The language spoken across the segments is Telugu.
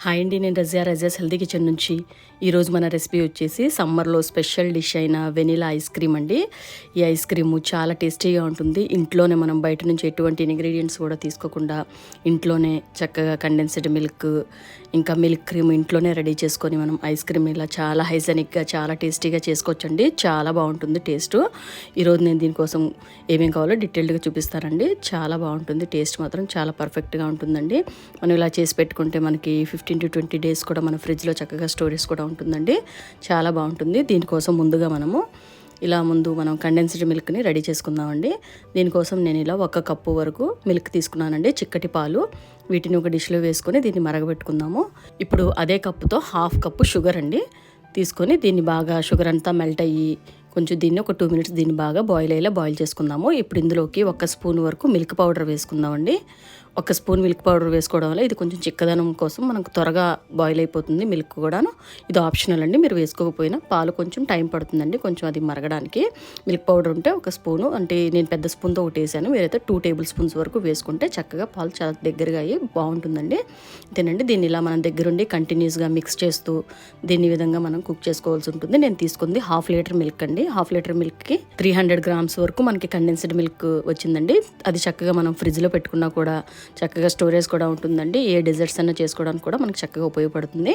హాయ్ అండి, నేను రజియాస్ హెల్తీ కిచెన్ నుంచి. ఈరోజు మన రెసిపీ వచ్చేసి సమ్మర్లో స్పెషల్ డిష్ అయిన వెనిలా ఐస్ క్రీమ్ అండి. ఈ ఐస్ క్రీము చాలా టేస్టీగా ఉంటుంది. ఇంట్లోనే మనం బయట నుంచి ఎటువంటి ఇంగ్రీడియంట్స్ కూడా తీసుకోకుండా ఇంట్లోనే చక్కగా కండెన్స్డ్ మిల్క్ ఇంకా మిల్క్ క్రీమ్ ఇంట్లోనే రెడీ చేసుకొని మనం ఐస్ క్రీమ్ ఇలా చాలా హైజెనిక్గా చాలా టేస్టీగా చేసుకోవచ్చండి. చాలా బాగుంటుంది టేస్ట్. ఈరోజు నేను దీనికోసం ఏమేం కావాలో డీటెయిల్డ్గా చూపిస్తానండి. చాలా బాగుంటుంది, టేస్ట్ మాత్రం చాలా పర్ఫెక్ట్గా ఉంటుందండి. మనం ఇలా చేసి పెట్టుకుంటే మనకి 15 to 20 days కూడా మన ఫ్రిడ్జ్లో చక్కగా స్టోరేజ్ కూడా ఉంటుందండి. చాలా బాగుంటుంది. దీనికోసం ముందుగా మనం కండెన్స్డ్ మిల్క్ని రెడీ చేసుకుందామండి. దీనికోసం నేను ఇలా 1 కప్పు వరకు మిల్క్ తీసుకున్నానండి, చిక్కటి పాలు. వీటిని ఒక డిష్లో వేసుకొని దీన్ని మరగబెట్టుకుందాము. ఇప్పుడు అదే కప్పుతో 1/2 కప్పు షుగర్ అండి తీసుకొని దీన్ని బాగా షుగర్ అంతా మెల్ట్ అయ్యి కొంచెం దీన్ని ఒక 2 minutes దీన్ని బాగా బాయిల్ చేసుకుందాము. ఇప్పుడు ఇందులోకి 1 స్పూన్ వరకు మిల్క్ పౌడర్ వేసుకుందామండి. 1 స్పూన్ మిల్క్ పౌడర్ వేసుకోవడం వల్ల ఇది కొంచెం చిక్కదనం కోసం మనకు త్వరగా బాయిల్ అయిపోతుంది. మిల్క్ కూడాను ఇది ఆప్షనల్ అండి, మీరు వేసుకోకపోయినా. పాలు కొంచెం టైం పడుతుందండి కొంచెం అది మరగడానికి. మిల్క్ పౌడర్ ఉంటే 1 స్పూను, అంటే నేను పెద్ద స్పూన్తో ఒకటి వేసాను, మీరైతే 2 tablespoons వరకు వేసుకుంటే చక్కగా పాలు చాలా దగ్గరగా అయ్యి బాగుంటుందండి. అంతేనండి. దీన్ని ఇలా మనం దగ్గరుండి కంటిన్యూస్గా మిక్స్ చేస్తూ దీన్ని విధంగా మనం కుక్ చేసుకోవాల్సి ఉంటుంది. నేను తీసుకుంది 1/2 లీటర్ మిల్క్ అండి. 1/2 లీటర్ మిల్క్కి 300 grams వరకు మనకి కండెన్స్డ్ మిల్క్ వచ్చిందండి. అది చక్కగా మనం ఫ్రిడ్జ్లో పెట్టుకున్నా కూడా చక్కగా స్టోరేజ్ కూడా ఉంటుందండి. ఏ డెజర్ట్స్ అన్నా చేసుకోవడానికి కూడా మనకి చక్కగా ఉపయోగపడుతుంది.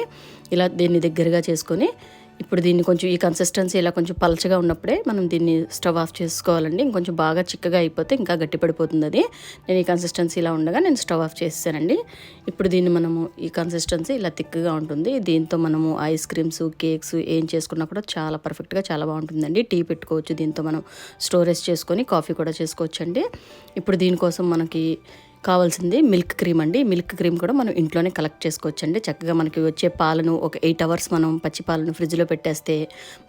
ఇలా దీన్ని దగ్గరగా చేసుకొని ఇప్పుడు దీన్ని కొంచెం ఈ కన్సిస్టెన్సీ ఇలా కొంచెం పలచగా ఉన్నప్పుడే మనం దీన్ని స్టవ్ ఆఫ్ చేసుకోవాలండి. ఇంకొంచెం బాగా చిక్కగా అయిపోతే ఇంకా గట్టిపడిపోతుంది అది. నేను ఈ కన్సిస్టెన్సీ ఇలా ఉండగా నేను స్టవ్ ఆఫ్ చేసేసానండి. ఇప్పుడు దీన్ని మనము ఈ కన్సిస్టెన్సీ ఇలా థిక్గా ఉంటుంది. దీంతో మనము ఐస్ క్రీమ్స్, కేక్స్ ఏం చేసుకున్నా కూడా చాలా పర్ఫెక్ట్గా చాలా బాగుంటుందండి. టీ పెట్టుకోవచ్చు, దీంతో మనం స్టోరేజ్ చేసుకొని కాఫీ కూడా చేసుకోవచ్చు అండి. ఇప్పుడు దీనికోసం మనకి కావాల్సింది మిల్క్ క్రీమ్ అండి. మిల్క్ క్రీమ్ కూడా మనం ఇంట్లోనే కలెక్ట్ చేసుకోవచ్చండి. చక్కగా మనకి వచ్చే పాలను ఒక 8 hours మనం పచ్చి పాలను ఫ్రిడ్జ్లో పెట్టేస్తే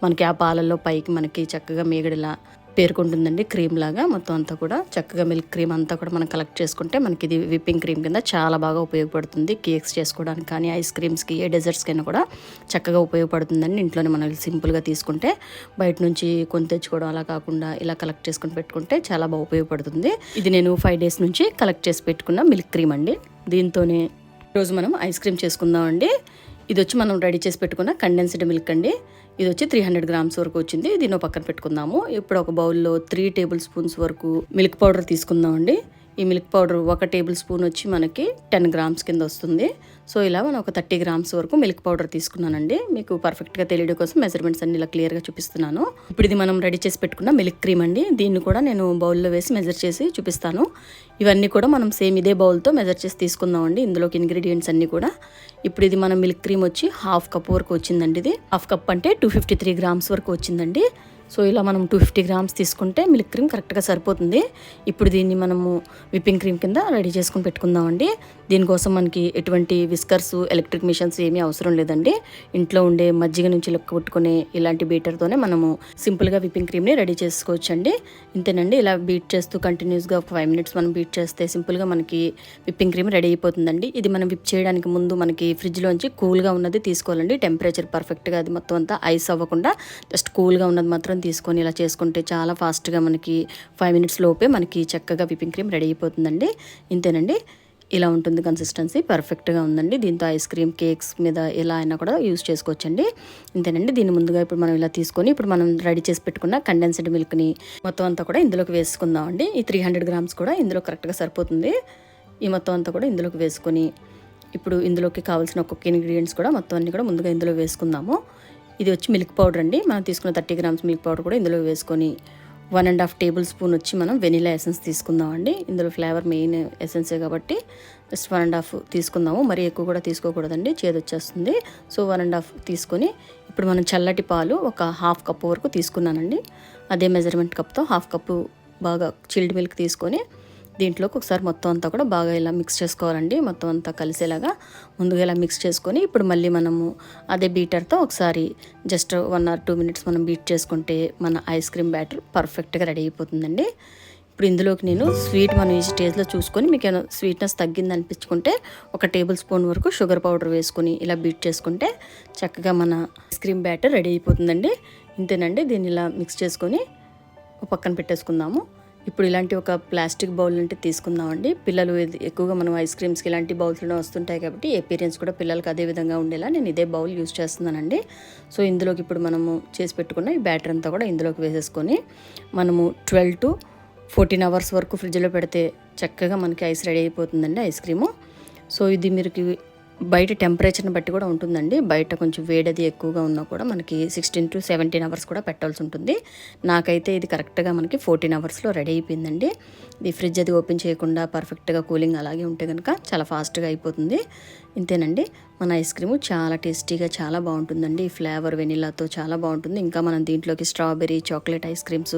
మనకి ఆ పాలల్లో పైకి మనకి చక్కగా మీగడలా పేరుకుంటుందండి, క్రీమ్ లాగా. మొత్తం అంతా కూడా చక్కగా మిల్క్ క్రీమ్ అంతా కూడా మనం కలెక్ట్ చేసుకుంటే మనకి ఇది విప్పింగ్ క్రీమ్ కింద చాలా బాగా ఉపయోగపడుతుంది. కేక్స్ చేసుకోవడానికి కానీ ఐస్ క్రీమ్స్కి ఏ డెజర్ట్స్కైనా కూడా చక్కగా ఉపయోగపడుతుందండి. ఇంట్లోనే మనం సింపుల్గా తీసుకుంటే బయట నుంచి కొని తెచ్చుకోవడం అలా కాకుండా ఇలా కలెక్ట్ చేసుకుని పెట్టుకుంటే చాలా బాగా ఉపయోగపడుతుంది. ఇది నేను 5 days నుంచి కలెక్ట్ చేసి పెట్టుకున్న మిల్క్ క్రీమ్ అండి. దీంతోనే ఈరోజు మనం ఐస్ క్రీమ్ చేసుకుందామండి. ఇది వచ్చి మనం రెడీ చేసి పెట్టుకున్న కండెన్స్డ్ మిల్క్ అండి. ఇది వచ్చి 300 grams వరకు వచ్చింది. దీన్ని పక్కన పెట్టుకుందాము. ఇప్పుడు ఒక బౌల్లో 3 tablespoons వరకు మిల్క్ పౌడర్ తీసుకుందామండి. ఈ మిల్క్ పౌడర్ 1 tablespoon వచ్చి మనకి 10 grams కింద వస్తుంది. సో ఇలా మనం ఒక 30 grams వరకు మిల్క్ పౌడర్ తీసుకున్నానండి. మీకు పర్ఫెక్ట్గా తెలియడం కోసం మెజర్మెంట్స్ అన్ని ఇలా క్లియర్గా చూపిస్తున్నాను. ఇప్పుడు ఇది మనం రెడీ చేసి పెట్టుకున్న మిల్క్ క్రీమ్ అండి. దీన్ని కూడా నేను బౌల్లో వేసి మెజర్ చేసి చూపిస్తాను. ఇవన్నీ కూడా మనం సేమ్ ఇదే బౌల్తో మెజర్ చేసి తీసుకుందామండి. ఇందులోకి ఇంగ్రీడియంట్స్ అన్నీ కూడా. ఇప్పుడు ఇది మన మిల్క్ క్రీమ్ వచ్చి 1/2 cup వరకు వచ్చిందండి. ఇది 1/2 cup అంటే 253 grams వరకు వచ్చిందండి. సో ఇలా మనం 250 grams తీసుకుంటే మిల్క్ క్రీమ్ కరెక్ట్గా సరిపోతుంది. ఇప్పుడు దీన్ని మనము విప్పింగ్ క్రీమ్ కింద రెడీ చేసుకుని పెట్టుకుందామండి. దీనికోసం మనకి ఎటువంటి విస్కర్స్, ఎలక్ట్రిక్ మిషన్స్ ఏమీ అవసరం లేదండి. ఇంట్లో ఉండే మజ్జిగ నుంచి కొట్టుకునే ఇలాంటి బీటర్తోనే మనము సింపుల్గా విప్పింగ్ క్రీమ్ని రెడీ చేసుకోవచ్చండి. ఇంతేనండి. ఇలా బీట్ చేస్తూ కంటిన్యూస్గా ఒక 5 minutes మనం బీట్ చేస్తే సింపుల్గా మనకి విప్పింగ్ క్రీమ్ రెడీ అయిపోతుందండి. ఇది మనం విప్ చేయడానికి ముందు మనకి ఫ్రిడ్జ్లోంచి కూల్గా ఉన్నది తీసుకోవాలండి. టెంపరేచర్ పర్ఫెక్ట్గా అది మొత్తం అంతా ఐస్ అవ్వకుండా జస్ట్ కూల్గా ఉన్నది మాత్రం తీసుకొని ఇలా చేసుకుంటే చాలా ఫాస్ట్గా మనకి 5 minutes లోపే మనకి చక్కగా విప్పింగ్ క్రీమ్ రెడీ అయిపోతుందండి. ఇంతేనండి. ఇలా ఉంటుంది కన్సిస్టెన్సీ, పర్ఫెక్ట్గా ఉందండి. దీంతో ఐస్ క్రీమ్, కేక్స్ మీద ఎలా అయినా కూడా యూజ్ చేసుకోవచ్చండి. ఇంతేనండి. దీన్ని ముందుగా ఇప్పుడు మనం ఇలా తీసుకొని ఇప్పుడు మనం రెడీ చేసి పెట్టుకున్న కండెన్స్డ్ మిల్క్ని మొత్తం అంతా కూడా ఇందులోకి వేసుకుందామండి. ఈ 300 grams కూడా ఇందులో కరెక్ట్గా సరిపోతుంది. ఈ మొత్తం అంతా కూడా ఇందులోకి వేసుకొని ఇప్పుడు ఇందులోకి కావాల్సిన ఒక్కొక్క ఇంగ్రీడియంట్స్ కూడా మొత్తం అన్ని కూడా ముందుగా ఇందులో వేసుకుందాము. ఇది వచ్చి మిల్క్ పౌడర్ అండి. మనం తీసుకున్న 30 grams మిల్క్ పౌడర్ కూడా ఇందులో వేసుకొని 1.5 tablespoon వచ్చి మనం వెనిలా ఎసెన్స్ తీసుకుందామండి. ఇందులో ఫ్లేవర్ మెయిన్ ఎసెన్సే కాబట్టి జస్ట్ 1.5 తీసుకుందాము. మరీ ఎక్కువ కూడా తీసుకోకూడదండి, చేదు వచ్చేస్తుంది. సో 1.5 తీసుకొని ఇప్పుడు మనం చల్లటి పాలు ఒక 1/2 cup వరకు తీసుకున్నానండి. అదే మెజర్మెంట్ కప్తో 1/2 cup బాగా చిల్డ్ మిల్క్ తీసుకొని దీంట్లోకి ఒకసారి మొత్తం అంతా కూడా బాగా ఇలా మిక్స్ చేసుకోవాలండి. మొత్తం అంతా కలిసేలాగా ముందుగా ఇలా మిక్స్ చేసుకొని ఇప్పుడు మళ్ళీ మనము అదే బీటర్తో ఒకసారి జస్ట్ 1 or 2 minutes మనం బీట్ చేసుకుంటే మన ఐస్ క్రీమ్ బ్యాటర్ పర్ఫెక్ట్గా రెడీ అయిపోతుందండి. ఇప్పుడు ఇందులోకి నేను స్వీట్ మనం ఈ స్టేజ్లో చూసుకొని మీకు ఏమైనా స్వీట్నెస్ తగ్గింది అనిపించుకుంటే 1 tablespoon వరకు షుగర్ పౌడర్ వేసుకొని ఇలా బీట్ చేసుకుంటే చక్కగా మన ఐస్ క్రీమ్ బ్యాటర్ రెడీ అయిపోతుందండి. ఇంతేనండి. దీన్ని ఇలా మిక్స్ చేసుకొని పక్కన పెట్టేసుకుందాము. ఇప్పుడు ఇలాంటి ఒక ప్లాస్టిక్ బౌల్ అంటే తీసుకుందామండి. పిల్లలు ఎక్కువగా మనం ఐస్ క్రీమ్స్కి ఇలాంటి బౌల్స్లో వస్తుంటాయి కాబట్టి అపీరియన్స్ కూడా పిల్లలకి అదే విధంగా ఉండేలా నేను ఇదే బౌల్ యూస్ చేస్తున్నానండి. సో ఇందులోకి ఇప్పుడు మనము చేసి పెట్టుకున్న ఈ బ్యాటర్ అంతా కూడా ఇందులోకి వేసేసుకొని మనము 12 to 14 అవర్స్ వరకు ఫ్రిడ్జ్లో పెడితే చక్కగా మనకి ఐస్ రెడీ అయిపోతుందండి ఐస్ క్రీము. సో ఇది మీరు బయట టెంపరేచర్ని బట్టి కూడా ఉంటుందండి. బయట కొంచెం వేడది ఎక్కువగా ఉన్నా కూడా మనకి 16 to 17 అవర్స్ కూడా పెట్టాల్సి ఉంటుంది. నాకైతే ఇది కరెక్ట్గా మనకి 14 అవర్స్లో రెడీ అయిపోయిందండి. ఇది ఫ్రిడ్జ్ అది ఓపెన్ చేయకుండా పర్ఫెక్ట్గా కూలింగ్ అలాగే ఉంటే కనుక చాలా ఫాస్ట్గా అయిపోతుంది. ఇంతేనండి, మన ఐస్ క్రీము చాలా టేస్టీగా చాలా బాగుంటుందండి. ఈ ఫ్లేవర్ వెనిలాతో చాలా బాగుంటుంది. ఇంకా మనం దీంట్లోకి స్ట్రాబెర్రీ, చాక్లెట్ ఐస్ క్రీమ్స్,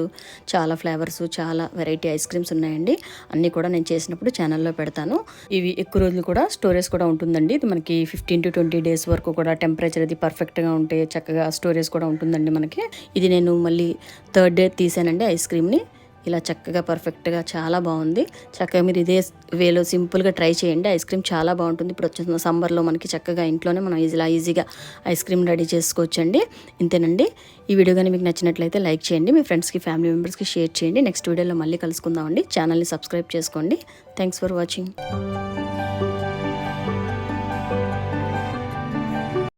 చాలా ఫ్లేవర్స్, చాలా వెరైటీ ఐస్ క్రీమ్స్ ఉన్నాయండి. అన్నీ కూడా నేను చేసినప్పుడు ఛానల్లో పెడతాను. ఇవి ఎక్కువ రోజులు కూడా స్టోరేజ్ కూడా ఉంటుందండి. ఇది మనకి 15 to 20 డేస్ వరకు కూడా టెంపరేచర్ అది పర్ఫెక్ట్గా ఉంటే చక్కగా స్టోరేజ్ కూడా ఉంటుందండి మనకి. ఇది నేను మళ్ళీ 3rd డే తీసానండి ఐస్ క్రీమ్ని. ఇలా చక్కగా పర్ఫెక్ట్గా చాలా బాగుంది. చక్కగా మీరు ఇదే వేలో సింపుల్గా ట్రై చేయండి. ఐస్ క్రీమ్ చాలా బాగుంటుంది. ఇప్పుడు వచ్చిన సమ్మర్లో మనకి చక్కగా ఇంట్లోనే మనం ఈజీగా ఐస్ క్రీమ్ రెడీ చేసుకోవచ్చండి. ఇంతేనండి. ఈ వీడియో కానీ మీకు నచ్చినట్లయితే లైక్ చేయండి, మీ ఫ్రెండ్స్కి ఫ్యామిలీ మెంబర్స్కి షేర్ చేయండి. నెక్స్ట్ వీడియోలో మళ్ళీ కలుసుకుందామండి. ఛానల్ని సబ్స్క్రైబ్ చేసుకోండి. Thanks for watching.